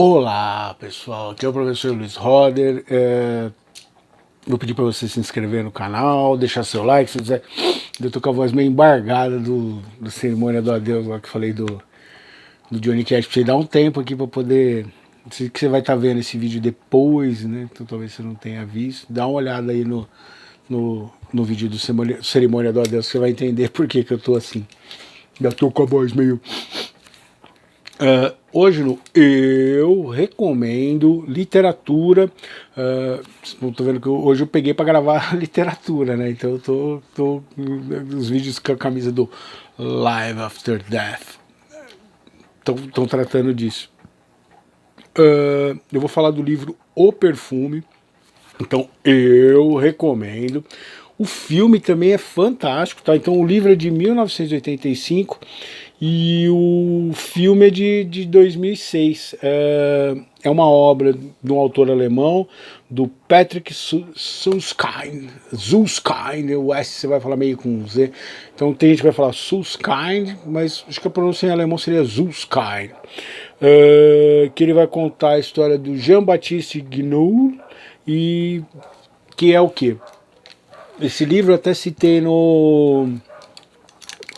Olá pessoal, aqui é o professor Luiz Roder. Vou pedir para você se inscrever no canal, deixar seu like, se quiser. Eu tô com a voz meio embargada do Cerimônia do Adeus, lá que eu falei do Johnny Cash, pra você dar um tempo aqui para poder. Sei que você vai estar vendo esse vídeo depois, né? Então talvez você não tenha visto. Dá uma olhada aí no vídeo do Cerimônia do Adeus, você vai entender por que eu tô assim. Já tô com a voz meio. Hoje eu recomendo literatura. Tô vendo que hoje eu peguei para gravar literatura, né? Então eu tô os vídeos com a camisa do Live After Death estão tratando disso. Eu vou falar do livro O Perfume. Então eu recomendo. O filme também é fantástico, tá? Então o livro é de 1985 e o filme é de 2006. É uma obra de um autor alemão, do Patrick Süskind. O S você vai falar meio com Z. Então tem gente que vai falar Süskind, mas acho que a pronúncia em alemão seria Süskind. Que ele vai contar a história do Jean-Baptiste Guinou, e que é o quê? Esse livro eu até citei no,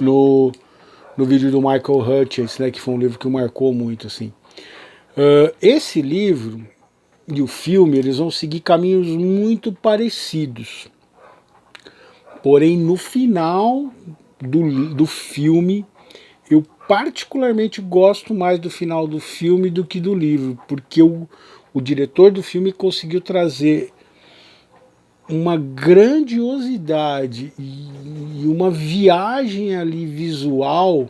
no vídeo do Michael Hutchins, né, que foi um livro que marcou muito, assim. Esse livro e o filme, eles vão seguir caminhos muito parecidos. Porém, no final do filme, eu particularmente gosto mais do final do filme do que do livro, porque o diretor do filme conseguiu trazer uma grandiosidade e uma viagem ali visual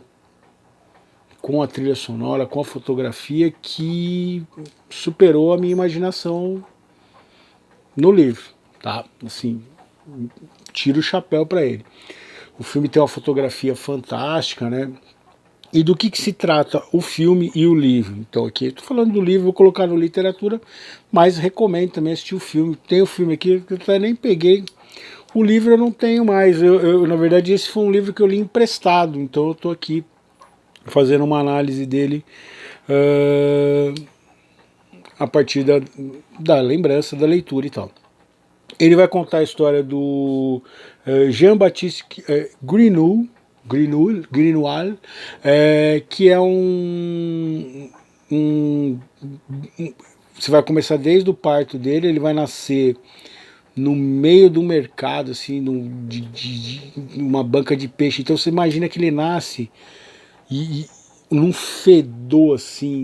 com a trilha sonora, com a fotografia, que superou a minha imaginação no livro, tá? Assim, tiro o chapéu para ele. O filme tem uma fotografia fantástica, né? E do que se trata o filme e o livro? Então aqui, estou falando do livro, vou colocar no literatura, mas recomendo também assistir o filme. Tem o filme aqui que eu até nem peguei. O livro eu não tenho mais. Na verdade, esse foi um livro que eu li emprestado, então eu estou aqui fazendo uma análise dele a partir da lembrança, da leitura e tal. Ele vai contar a história do Jean-Baptiste Grenoble, que é você vai começar desde o parto dele. Ele vai nascer no meio do mercado, assim, de uma banca de peixe. Então você imagina que ele nasce e num fedor, assim,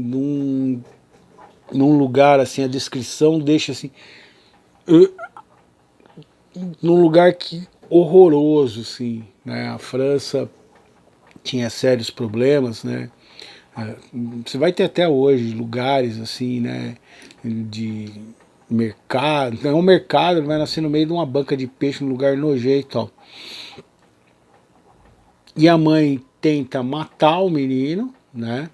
num lugar, assim, a descrição deixa assim, num lugar que horroroso, assim, né? A França tinha sérios problemas, né? Você vai ter até hoje lugares assim, né, de mercado, não é um mercado, ele vai nascer no meio de uma banca de peixe, num lugar nojento e tal. E a mãe tenta matar o menino, né?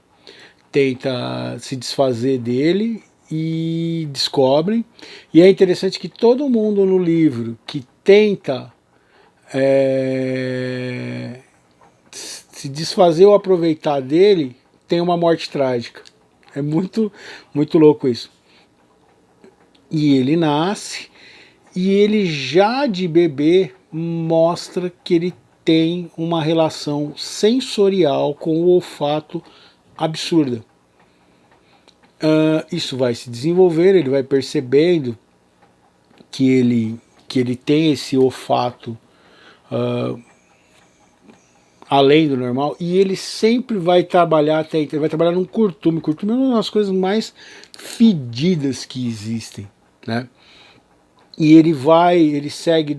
Tenta se desfazer dele e descobrem. E é interessante que todo mundo no livro que tenta se desfazer ou aproveitar dele tem uma morte trágica. É muito louco isso. E ele nasce e ele já de bebê mostra que ele tem uma relação sensorial com o olfato absurda. Isso vai se desenvolver, ele vai percebendo que ele tem esse olfato além do normal, e ele sempre vai trabalhar ele vai trabalhar num curtume. Curtume é uma das coisas mais fedidas que existem, né? E ele segue,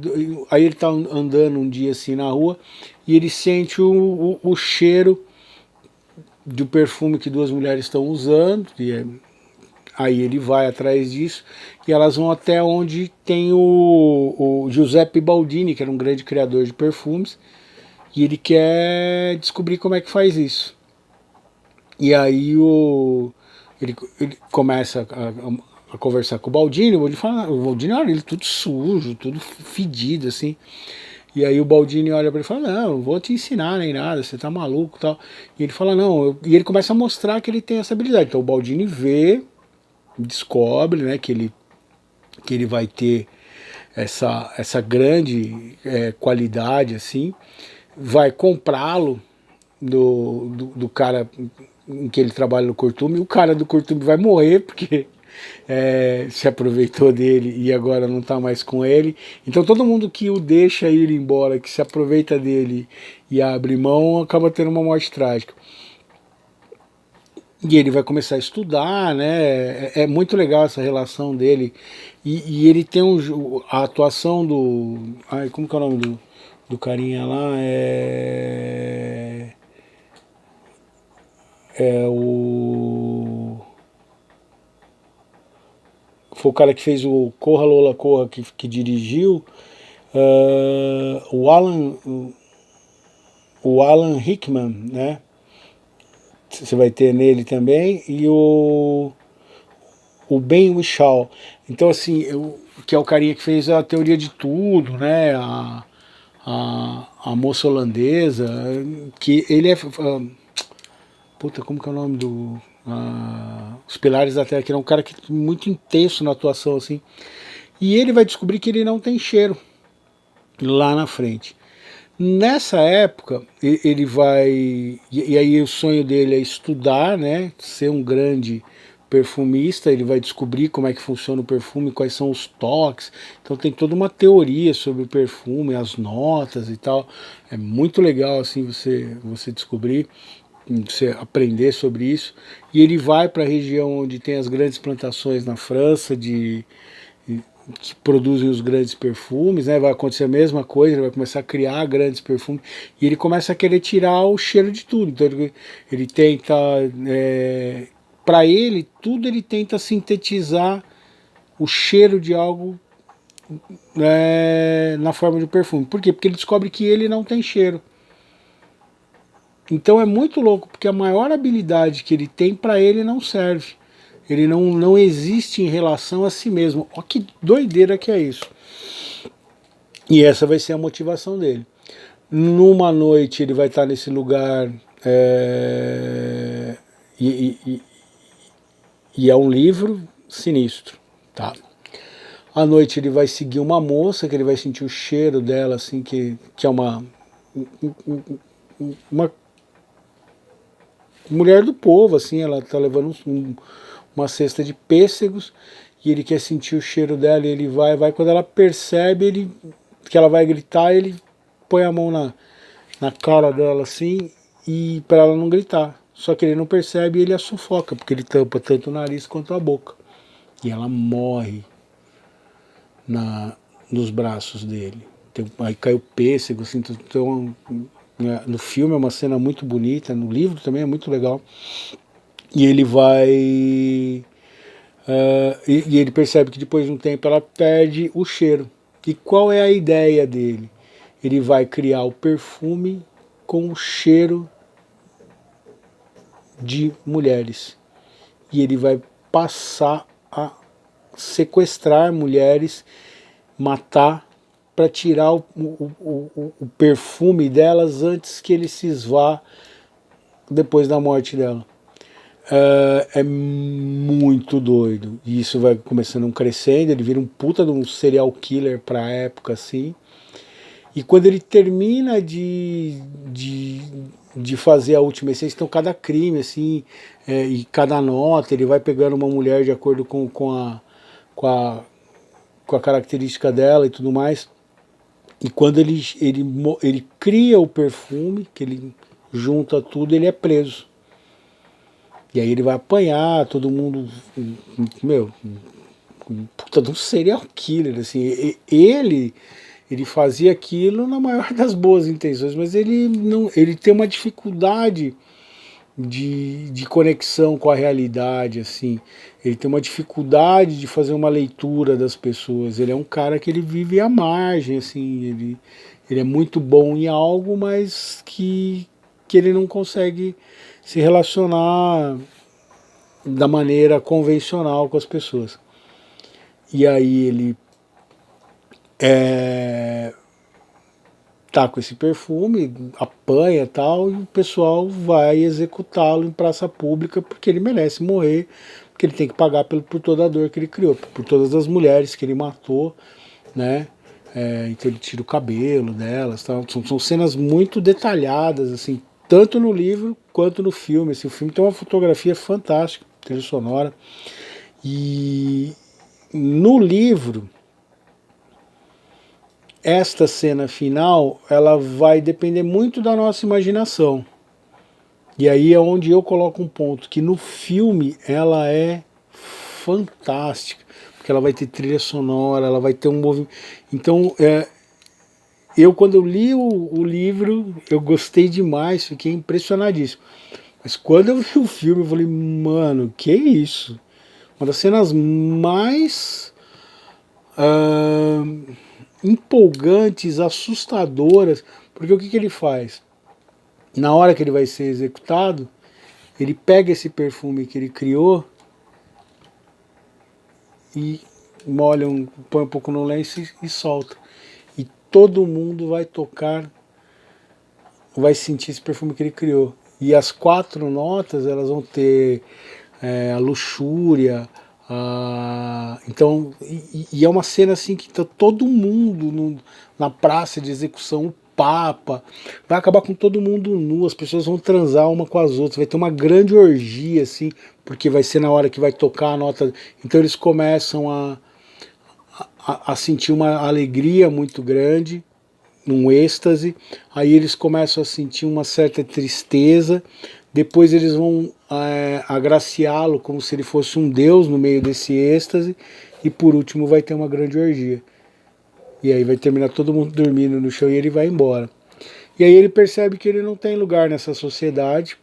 aí ele tá andando um dia assim na rua e ele sente o cheiro do perfume que duas mulheres estão usando, aí ele vai atrás disso e elas vão até onde tem o Giuseppe Baldini, que era um grande criador de perfumes, e ele quer descobrir como é que faz isso. E aí ele começa a conversar com o Baldini fala, o Baldini olha ele tudo sujo, tudo fedido, assim. E aí o Baldini olha para ele e fala, não, eu vou te ensinar nem nada, você tá maluco e tal. E ele fala, não, e ele começa a mostrar que ele tem essa habilidade. Então o Baldini vê descobre, né, que ele vai ter essa grande qualidade, assim, vai comprá-lo do cara em que ele trabalha no Curtume, e o cara do Curtume vai morrer, porque se aproveitou dele e agora não está mais com ele. Então todo mundo que o deixa ir embora, que se aproveita dele e abre mão, acaba tendo uma morte trágica. E ele vai começar a estudar, né? É muito legal essa relação dele. E ele tem a atuação do. Ai, como que é o nome do carinha lá? É o. Foi o cara que fez o Corra Lola Corra, que dirigiu. O Alan Rickman, né? Você vai ter nele também. E o Ben Whishaw. Então, assim, que é o carinha que fez a Teoria de Tudo, né? A moça holandesa, que ele é. Puta, como que é o nome do. Os Pilares da Terra, que é um cara muito intenso na atuação, assim. E ele vai descobrir que ele não tem cheiro lá na frente. Nessa época, ele vai. E aí o sonho dele é estudar, né? Ser um grande perfumista. Ele vai descobrir como é que funciona o perfume, quais são os toques. Então tem toda uma teoria sobre o perfume, as notas e tal. É muito legal assim você descobrir, você aprender sobre isso. E ele vai para a região onde tem as grandes plantações na França que produzem os grandes perfumes, né? Vai acontecer a mesma coisa, ele vai começar a criar grandes perfumes e ele começa a querer tirar o cheiro de tudo. Então ele tenta, para ele, tudo ele tenta sintetizar o cheiro de algo na forma de perfume. Por quê? Porque ele descobre que ele não tem cheiro. Então é muito louco, porque a maior habilidade que ele tem para ele não serve. Ele não existe em relação a si mesmo. Olha que doideira que é isso. E essa vai ser a motivação dele. Numa noite ele vai estar nesse lugar e é um livro sinistro, tá? À noite ele vai seguir uma moça, que ele vai sentir o cheiro dela, assim, que é uma mulher do povo, assim, ela tá levando uma cesta de pêssegos e ele quer sentir o cheiro dela e ele vai, quando ela percebe que ela vai gritar, ele põe a mão na cara dela assim e para ela não gritar. Só que ele não percebe e ele a sufoca, porque ele tampa tanto o nariz quanto a boca. E ela morre nos braços dele. Aí cai o pêssego, assim, então, no filme é uma cena muito bonita, no livro também é muito legal. E ele vai. E ele percebe que depois de um tempo ela perde o cheiro. E qual é a ideia dele? Ele vai criar o perfume com o cheiro de mulheres. E ele vai passar a sequestrar mulheres, matar, para tirar o perfume delas antes que ele se esvá depois da morte dela. É muito doido. E isso vai começando crescendo, ele vira um puta de um serial killer pra época, assim. E quando ele termina de fazer a última essência, então cada crime, assim, e cada nota, ele vai pegando uma mulher de acordo com a característica dela e tudo mais. E quando ele cria o perfume, que ele junta tudo, ele é preso. E aí ele vai apanhar, todo mundo, meu, puta de um serial killer, assim. Ele fazia aquilo na maior das boas intenções, mas ele tem uma dificuldade de conexão com a realidade, assim. Ele tem uma dificuldade de fazer uma leitura das pessoas. Ele é um cara que ele vive à margem, assim. Ele é muito bom em algo, mas que ele não consegue se relacionar da maneira convencional com as pessoas. E aí ele tá com esse perfume, apanha e tal, e o pessoal vai executá-lo em praça pública porque ele merece morrer, porque ele tem que pagar por toda a dor que ele criou, por todas as mulheres que ele matou, né? Então ele tira o cabelo delas, tal. São cenas muito detalhadas, assim, tanto no livro quanto no filme. Assim, o filme tem uma fotografia fantástica, trilha sonora. E no livro, esta cena final, ela vai depender muito da nossa imaginação. E aí é onde eu coloco um ponto, que no filme ela é fantástica, porque ela vai ter trilha sonora, ela vai ter um movimento. Então, eu quando eu li o livro, eu gostei demais, fiquei impressionadíssimo. Mas quando eu vi o filme, eu falei, mano, que isso? Uma das cenas mais empolgantes, assustadoras, porque o que, que ele faz? Na hora que ele vai ser executado, ele pega esse perfume que ele criou e molha, põe um pouco no lenço e solta. E todo mundo vai tocar, vai sentir esse perfume que ele criou. E as 4 notas, elas vão ter a luxúria, então, e é uma cena assim que tá todo mundo na praça de execução, o Papa, vai acabar com todo mundo nu, as pessoas vão transar uma com as outras, vai ter uma grande orgia, assim, porque vai ser na hora que vai tocar a nota, então eles começam a sentir uma alegria muito grande, num êxtase, aí eles começam a sentir uma certa tristeza, depois eles vão agraciá-lo como se ele fosse um deus no meio desse êxtase, e por último vai ter uma grande orgia. E aí vai terminar todo mundo dormindo no chão e ele vai embora. E aí ele percebe que ele não tem lugar nessa sociedade,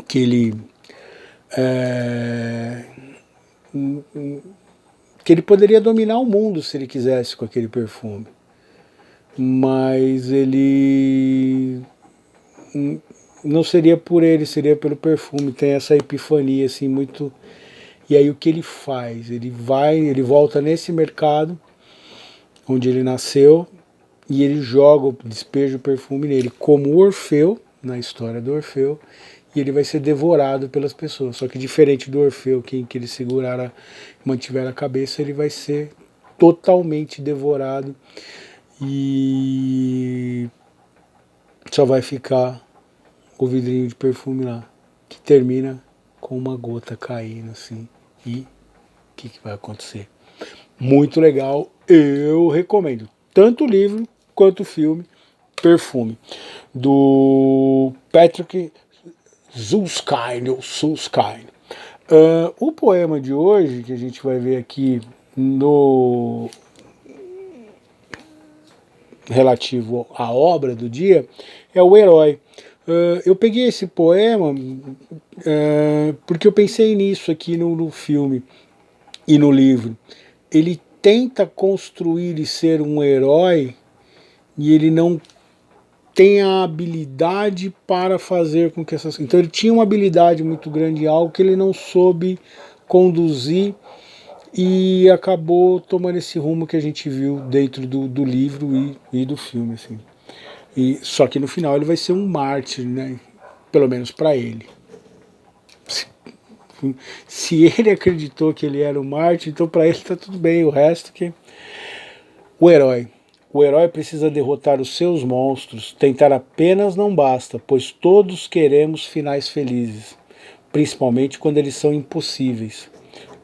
que ele poderia dominar o mundo se ele quisesse com aquele perfume. Mas ele não seria por ele, seria pelo perfume. Tem essa epifania assim muito. E aí o que ele faz? Ele volta nesse mercado onde ele nasceu e ele joga, despeja o perfume nele, como o Orfeu, na história do Orfeu, e ele vai ser devorado pelas pessoas. Só que diferente do Orfeu, que ele segurar, mantiver a cabeça, ele vai ser totalmente devorado e só vai ficar o vidrinho de perfume lá, que termina com uma gota caindo assim. E o que vai acontecer? Muito legal, eu recomendo. Tanto o livro quanto o filme, Perfume, do Patrick Zulskind. O poema de hoje, que a gente vai ver aqui no relativo à obra do dia, é o Herói. Eu peguei esse poema porque eu pensei nisso aqui no filme e no livro. Ele tenta construir e ser um herói e ele não tem a habilidade para fazer com que essas... Então ele tinha uma habilidade muito grande em algo que ele não soube conduzir e acabou tomando esse rumo que a gente viu dentro do livro e do filme, assim. Só que no final ele vai ser um mártir, né? Pelo menos para ele. Se ele acreditou que ele era um mártir, então para ele está tudo bem. O resto que... O herói. O herói precisa derrotar os seus monstros. Tentar apenas não basta, pois todos queremos finais felizes, principalmente quando eles são impossíveis.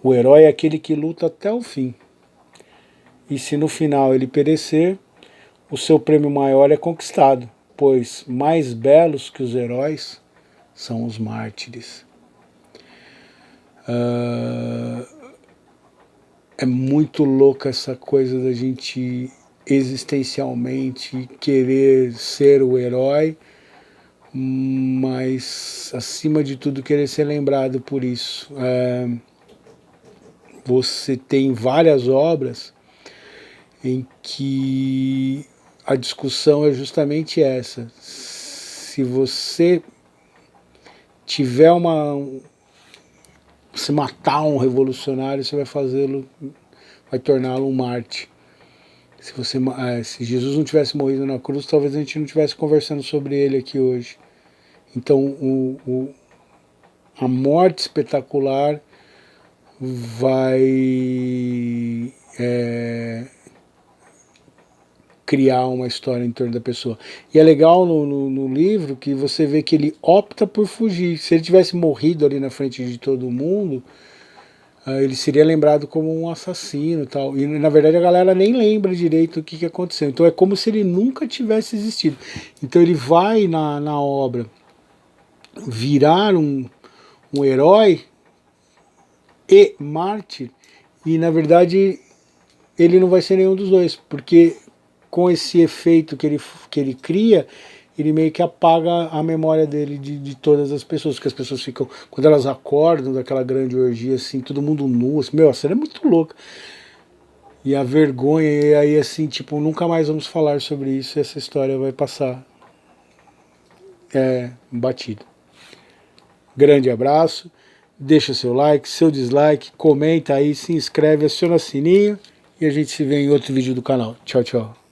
O herói é aquele que luta até o fim. E se no final ele perecer, o seu prêmio maior é conquistado, pois mais belos que os heróis são os mártires. É muito louca essa coisa da gente existencialmente querer ser o herói, mas acima de tudo querer ser lembrado por isso. Você tem várias obras em que a discussão é justamente essa. Se você tiver se matar um revolucionário, você vai fazê-lo, vai torná-lo um mártir. Se Jesus não tivesse morrido na cruz, talvez a gente não estivesse conversando sobre ele aqui hoje. Então, a morte espetacular vai criar uma história em torno da pessoa. E é legal no livro que você vê que ele opta por fugir. Se ele tivesse morrido ali na frente de todo mundo, ele seria lembrado como um assassino e tal. E na verdade a galera nem lembra direito o que aconteceu. Então é como se ele nunca tivesse existido. Então ele vai na obra virar um herói e mártir, e na verdade ele não vai ser nenhum dos dois, porque com esse efeito que ele cria, ele meio que apaga a memória dele de todas as pessoas, que as pessoas ficam, quando elas acordam daquela grande orgia, assim, todo mundo nu, assim, meu, a cena é muito louca, e a vergonha, e aí assim, tipo, nunca mais vamos falar sobre isso, e essa história vai passar batido. Grande abraço, deixa seu like, seu dislike, comenta aí, se inscreve, aciona o sininho, e a gente se vê em outro vídeo do canal. Tchau, tchau.